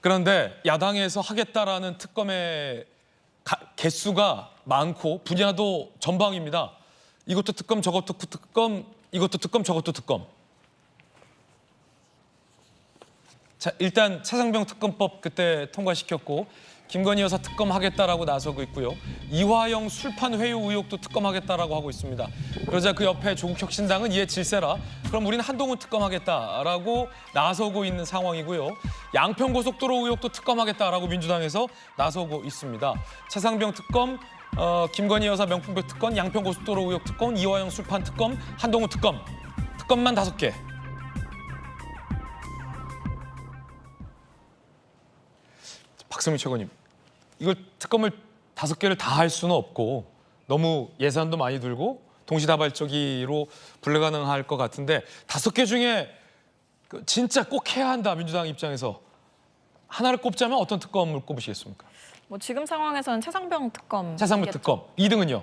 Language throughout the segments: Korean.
그런데 야당에서 하겠다라는 특검의 개수가 많고 분야도 전방입니다. 이것도 특검, 저것도 특검, 이것도 특검, 저것도 특검. 자, 일단 차상병 특검법 그때 통과시켰고 김건희 여사 특검하겠다라고 나서고 있고요. 이화영 술판 회유 의혹도 특검하겠다라고 하고 있습니다. 그러자 그 옆에 조국혁신당은 이에 질세라. 그럼 우리는 한동훈 특검하겠다라고 나서고 있는 상황이고요. 양평고속도로 의혹도 특검하겠다라고 민주당에서 나서고 있습니다. 차상병 특검, 김건희 여사 명품백 특검, 양평고속도로 의혹 특검, 이화영 술판 특검, 한동훈 특검. 특검만 5개. 박성민 최고님, 이걸 특검을 5개를 다 할 수는 없고 너무 예산도 많이 들고 동시다발적으로 불가능할 것 같은데 5개 중에 진짜 꼭 해야 한다, 민주당 입장에서 하나를 꼽자면 어떤 특검을 꼽으시겠습니까? 뭐 지금 상황에서는 차상병 특검. 차상병 특검. 2등은요?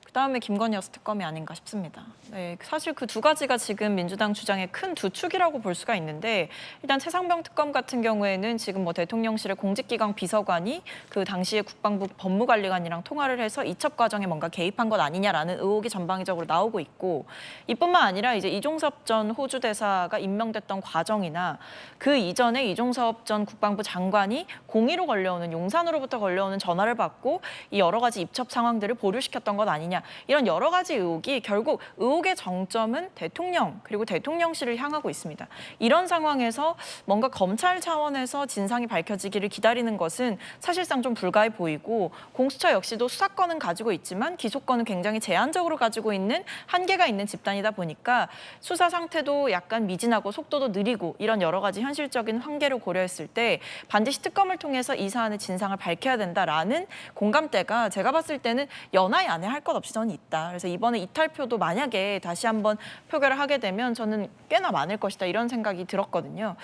그다음에 김건희 여사 특검이 아닌가 싶습니다. 네, 사실 그 두 가지가 지금 민주당 주장의 큰 두 축이라고 볼 수가 있는데, 일단 차상병 특검 같은 경우에는 지금 뭐 대통령실의 공직기강 비서관이 그 당시에 국방부 법무관리관이랑 통화를 해서 이첩 과정에 뭔가 개입한 것 아니냐라는 의혹이 전방위적으로 나오고 있고, 이뿐만 아니라 이제 이종섭 전 호주 대사가 임명됐던 과정이나 그 이전에 이종섭 전 국방부 장관이 공의로 걸려오는, 용산으로부터 걸려오는 전화를 받고 이 여러 가지 입첩 상황들을 보류시켰던 것 아니냐, 이런 여러 가지 의혹이 결국 의혹의 정점은 대통령 그리고 대통령실을 향하고 있습니다. 이런 상황에서 뭔가 검찰 차원에서 진상이 밝혀지기를 기다리는 것은 사실상 좀 불가해 보이고, 공수처 역시도 수사권은 가지고 있지만 기소권은 굉장히 제한적으로 가지고 있는 한계가 있는 집단이다 보니까 수사 상태도 약간 미진하고 속도도 느리고 이런 여러 가지 현실적인 한계를 고려했을 때 반드시 특검을 통해서 이 사안의 진상을 밝혀야 된다라는 공감대가 제가 봤을 때는 연하의 안에 할 것 없이 저는 있다. 그래서 이번에 이탈표도 만약에 다시 한번 표결을 하게 되면 저는 꽤나 많을 것이다, 이런 생각이 들었거든요.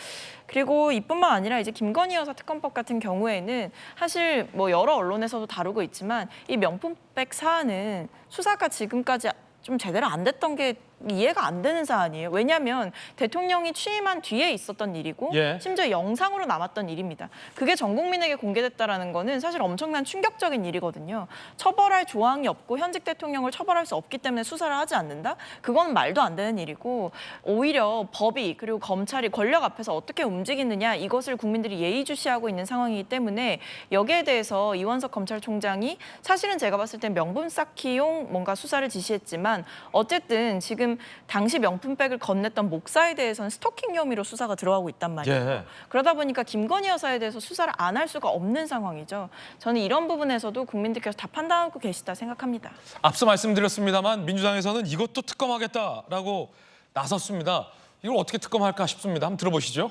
그리고 이뿐만 아니라 이제 김건희 여사 특검법 같은 경우에는 사실 뭐 여러 언론에서도 다루고 있지만 이 명품백 사안은 수사가 지금까지 좀 제대로 안 됐던 게 이해가 안 되는 사안이에요. 왜냐하면 대통령이 취임한 뒤에 있었던 일이고 심지어 영상으로 남았던 일입니다. 그게 전 국민에게 공개됐다는 거는 사실 엄청난 충격적인 일이거든요. 처벌할 조항이 없고 현직 대통령을 처벌할 수 없기 때문에 수사를 하지 않는다? 그건 말도 안 되는 일이고, 오히려 법이 그리고 검찰이 권력 앞에서 어떻게 움직이느냐, 이것을 국민들이 예의주시하고 있는 상황이기 때문에 여기에 대해서 이원석 검찰총장이 사실은 제가 봤을 땐 명분 쌓기용 뭔가 수사를 지시했지만 어쨌든 지금 당시 명품백을 건넸던 목사에 대해서는 스토킹 혐의로 수사가 들어가고 있단 말이에요. 그러다 보니까 김건희 여사에 대해서 수사를 안 할 수가 없는 상황이죠. 저는 이런 부분에서도 국민들께서 다 판단하고 계시다 생각합니다. 앞서 말씀드렸습니다만 민주당에서는 이것도 특검하겠다라고 나섰습니다. 이걸 어떻게 특검할까 싶습니다. 한번 들어보시죠.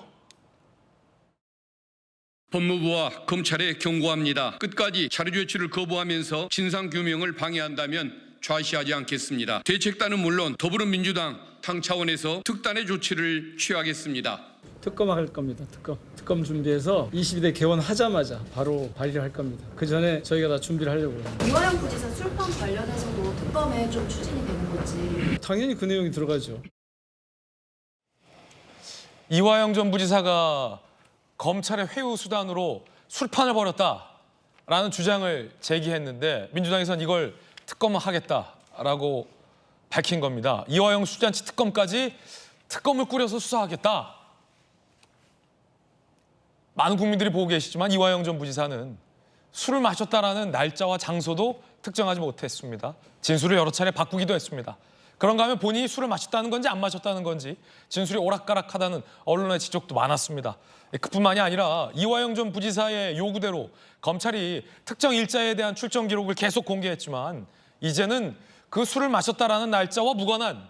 법무부와 검찰에 경고합니다. 끝까지 자료 조치를 거부하면서 진상규명을 방해한다면 좌시하지 않겠습니다. 대책단은 물론 더불어민주당 당 차원에서 특단의 조치를 취하겠습니다. 특검할 겁니다. 특검 준비해서 22대 개원하자마자 바로 발의를 할 겁니다. 그 전에 저희가 다 준비를 하려고 합니다. 이화영 부지사 술판 관련해서도 특검에 좀 추진이 되는 건지. 당연히 그 내용이 들어가죠. 이화영 전 부지사가 검찰의 회유 수단으로 술판을 벌였다라는 주장을 제기했는데 민주당에서는 이걸 특검하겠다라고 밝힌 겁니다. 이화영 술잔치 특검까지 특검을 꾸려서 수사하겠다. 많은 국민들이 보고 계시지만 이화영 전 부지사는 술을 마셨다라는 날짜와 장소도 특정하지 못했습니다. 진술을 여러 차례 바꾸기도 했습니다. 그런가 하면 본인이 술을 마셨다는 건지 안 마셨다는 건지 진술이 오락가락하다는 언론의 지적도 많았습니다. 그뿐만이 아니라 이화영 전 부지사의 요구대로 검찰이 특정 일자에 대한 출정 기록을 계속 공개했지만 이제는 그 술을 마셨다라는 날짜와 무관한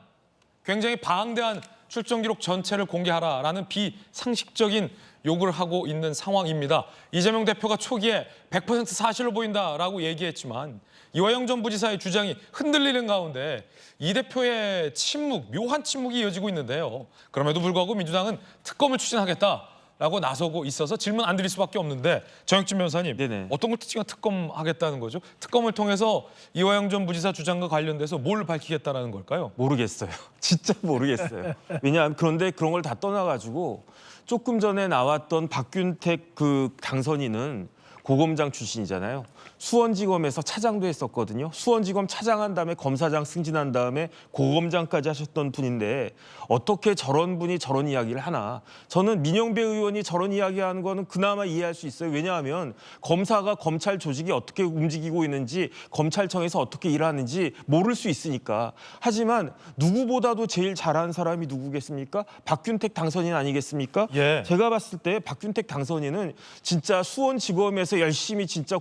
굉장히 방대한 출정 기록 전체를 공개하라라는 비상식적인 요구를 하고 있는 상황입니다. 이재명 대표가 초기에 100% 사실로 보인다라고 얘기했지만 이화영 전 부지사의 주장이 흔들리는 가운데 이 대표의 침묵, 묘한 침묵이 이어지고 있는데요. 그럼에도 불구하고 민주당은 특검을 추진하겠다라고 나서고 있어서 질문 안 드릴 수밖에 없는데, 정혁진 변호사님, 어떤 걸 특검하겠다는 거죠? 특검을 통해서 이화영 전 부지사 주장과 관련돼서 뭘 밝히겠다라는 걸까요? 모르겠어요. 진짜 모르겠어요. 왜냐하면 그런데 그런 걸 다 떠나가지고 조금 전에 나왔던 박균택 그 당선인은 고검장 출신이잖아요. 수원지검에서 차장도 했었거든요. 수원지검 차장한 다음에 검사장 승진한 다음에 고검장까지 하셨던 분인데 어떻게 저런 분이 저런 이야기를 하나. 저는 민영배 의원이 저런 이야기하는 거는 그나마 이해할 수 있어요. 왜냐하면 검사가 검찰 조직이 어떻게 움직이고 있는지 검찰청에서 어떻게 일하는지 모를 수 있으니까. 하지만 누구보다도 제일 잘하는 사람이 누구겠습니까? 박균택 당선인 아니겠습니까? 예. 제가 봤을 때 박균택 당선인은 진짜 수원지검에서 열심히 진짜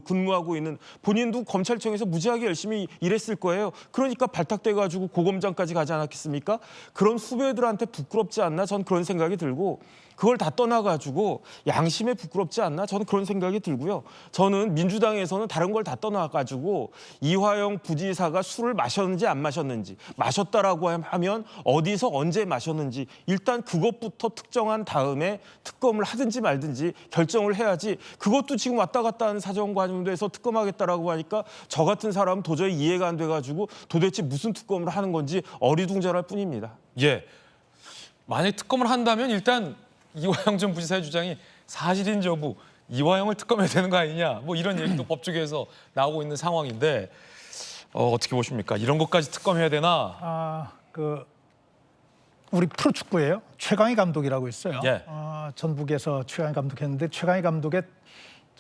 근무하고 있는, 본인도 검찰청에서 무지하게 열심히 일했을 거예요. 그러니까 발탁돼가지고 고검장까지 가지 않았겠습니까? 그런 후배들한테 부끄럽지 않나? 전 그런 생각이 들고, 그걸 다 떠나가지고 양심에 부끄럽지 않나? 저는 그런 생각이 들고요. 저는 민주당에서는 다른 걸 다 떠나가지고 이화영 부지사가 술을 마셨는지 안 마셨는지, 마셨다라고 하면 어디서 언제 마셨는지 일단 그것부터 특정한 다음에 특검을 하든지 말든지 결정을 해야지. 그것도 지금 왔다 갔다 하는 사정 과정에서 특검하겠다라고 하니까 저 같은 사람은 도저히 이해가 안 돼가지고 도대체 무슨 특검을 하는 건지 어리둥절할 뿐입니다. 예. 만약 특검을 한다면 일단 이화영 전 부지사의 주장이 사실인 여부, 이화영을 특검해야 되는 거 아니냐, 뭐 이런 얘기도 법조계에서 나오고 있는 상황인데 어떻게 보십니까? 이런 것까지 특검해야 되나? 우리 프로축구예요. 최강희 감독이라고 있어요. 예. 전북에서 최강희 감독했는데 최강희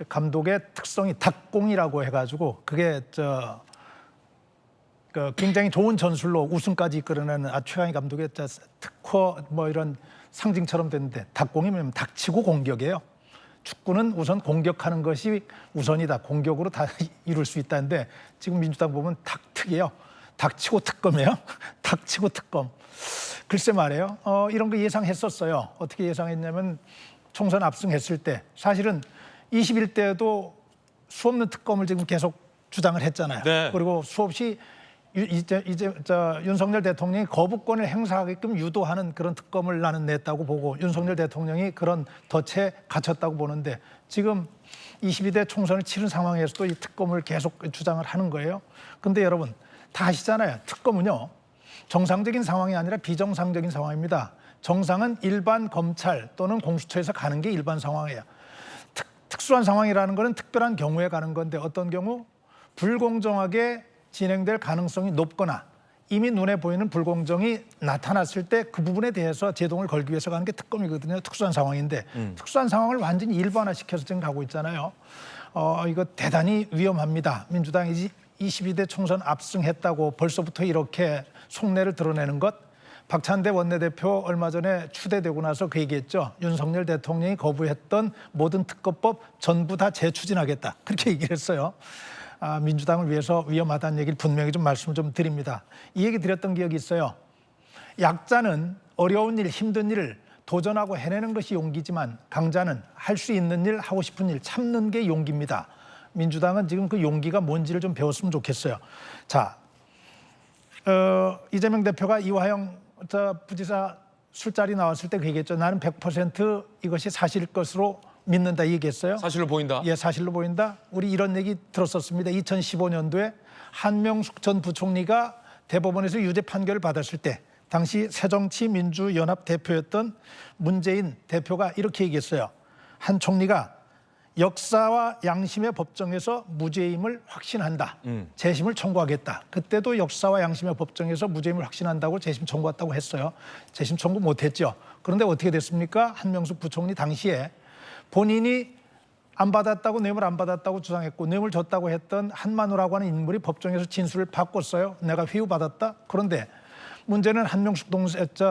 감독의 특성이 닭공이라고 해가지고 그게 굉장히 좋은 전술로 우승까지 이끌어내는 최강희 감독의 특허 뭐 이런 상징처럼 됐는데, 닭공이면 닥치고 공격이에요. 축구는 우선 공격하는 것이 우선이다. 공격으로 다 이룰 수 있다는데 지금 민주당 보면 닥특이에요. 닥치고 특검이에요. 닥치고 특검. 글쎄 말이에요. 이런 거 예상했었어요. 어떻게 예상했냐면 총선 압승했을 때 사실은 21대에도 수없는 특검을 지금 계속 주장을 했잖아요. 네. 그리고 수없이 윤석열 대통령이 거부권을 행사하게끔 유도하는 그런 특검을 나는 냈다고 보고 윤석열 대통령이 그런 덫에 갇혔다고 보는데, 지금 22대 총선을 치른 상황에서도 이 특검을 계속 주장을 하는 거예요. 근데 여러분 다 아시잖아요. 특검은요, 정상적인 상황이 아니라 비정상적인 상황입니다. 정상은 일반 검찰 또는 공수처에서 가는 게 일반 상황이에요. 특수한 상황이라는 거는 특별한 경우에 가는 건데, 어떤 경우 불공정하게 진행될 가능성이 높거나 이미 눈에 보이는 불공정이 나타났을 때 그 부분에 대해서 제동을 걸기 위해서 가는 게 특검이거든요. 특수한 상황인데 특수한 상황을 완전히 일반화시켜서 지금 가고 있잖아요. 이거 대단히 위험합니다. 민주당이 22대 총선 압승했다고 벌써부터 이렇게 속내를 드러내는 것. 박찬대 원내대표 얼마 전에 추대되고 나서 그 얘기했죠. 윤석열 대통령이 거부했던 모든 특검법 전부 다 재추진하겠다. 그렇게 얘기를 했어요. 민주당을 위해서 위험하다는 얘기를 분명히 좀 말씀을 좀 드립니다. 이 얘기 드렸던 기억이 있어요. 약자는 어려운 일, 힘든 일을 도전하고 해내는 것이 용기지만 강자는 할 수 있는 일, 하고 싶은 일 참는 게 용기입니다. 민주당은 지금 그 용기가 뭔지를 좀 배웠으면 좋겠어요. 자, 이재명 대표가 이화영 부지사 술자리 나왔을 때 그 얘기했죠. 나는 100% 이것이 사실일 것으로 믿는다, 이 얘기했어요. 사실로 보인다. 예, 사실로 보인다. 우리 이런 얘기 들었었습니다. 2015년도에 한명숙 전 부총리가 대법원에서 유죄 판결을 받았을 때 당시 새정치민주연합 대표였던 문재인 대표가 이렇게 얘기했어요. 한 총리가 역사와 양심의 법정에서 무죄임을 확신한다. 재심을 청구하겠다. 그때도 역사와 양심의 법정에서 무죄임을 확신한다고 재심 청구했다고 했어요. 재심 청구 못했죠. 그런데 어떻게 됐습니까? 한명숙 부총리 당시에 본인이 안 받았다고, 뇌물 안 받았다고 주장했고 뇌물 줬다고 했던 한만우라고 하는 인물이 법정에서 진술을 바꿨어요. 내가 회유받았다. 그런데 문제는 한명숙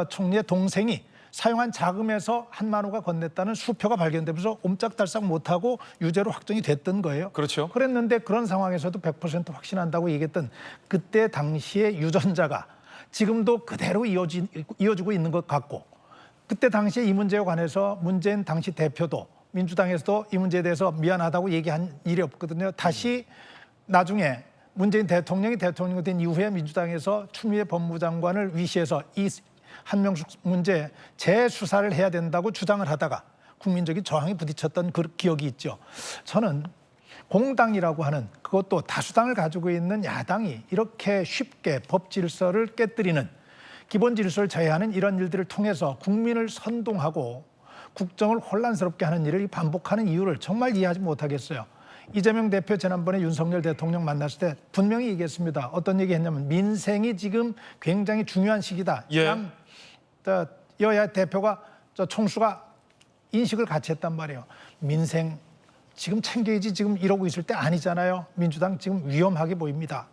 총리의 동생이 사용한 자금에서 한만우가 건넸다는 수표가 발견되면서 옴짝달싹 못하고 유죄로 확정이 됐던 거예요. 그렇죠. 그랬는데 그런 상황에서도 100% 확신한다고 얘기했던 그때 당시의 유전자가 지금도 그대로 이어지고 있는 것 같고, 그때 당시에 이 문제에 관해서 문재인 당시 대표도 민주당에서도 이 문제에 대해서 미안하다고 얘기한 일이 없거든요. 다시 나중에 문재인 대통령이 대통령이 된 이후에 민주당에서 추미애 법무장관을 위시해서 이 한명숙 문제 재수사를 해야 된다고 주장을 하다가 국민적인 저항이 부딪혔던 그 기억이 있죠. 저는 공당이라고 하는, 그것도 다수당을 가지고 있는 야당이 이렇게 쉽게 법 질서를 깨뜨리는, 기본 질서를 저해하는 이런 일들을 통해서 국민을 선동하고 국정을 혼란스럽게 하는 일을 반복하는 이유를 정말 이해하지 못하겠어요. 이재명 대표 지난번에 윤석열 대통령 만났을 때 분명히 얘기했습니다. 어떤 얘기했냐면 민생이 지금 굉장히 중요한 시기다. 예. 여야 대표가 총수가 인식을 같이 했단 말이에요. 민생 지금 챙겨야지 지금 이러고 있을 때 아니잖아요. 민주당 지금 위험하게 보입니다.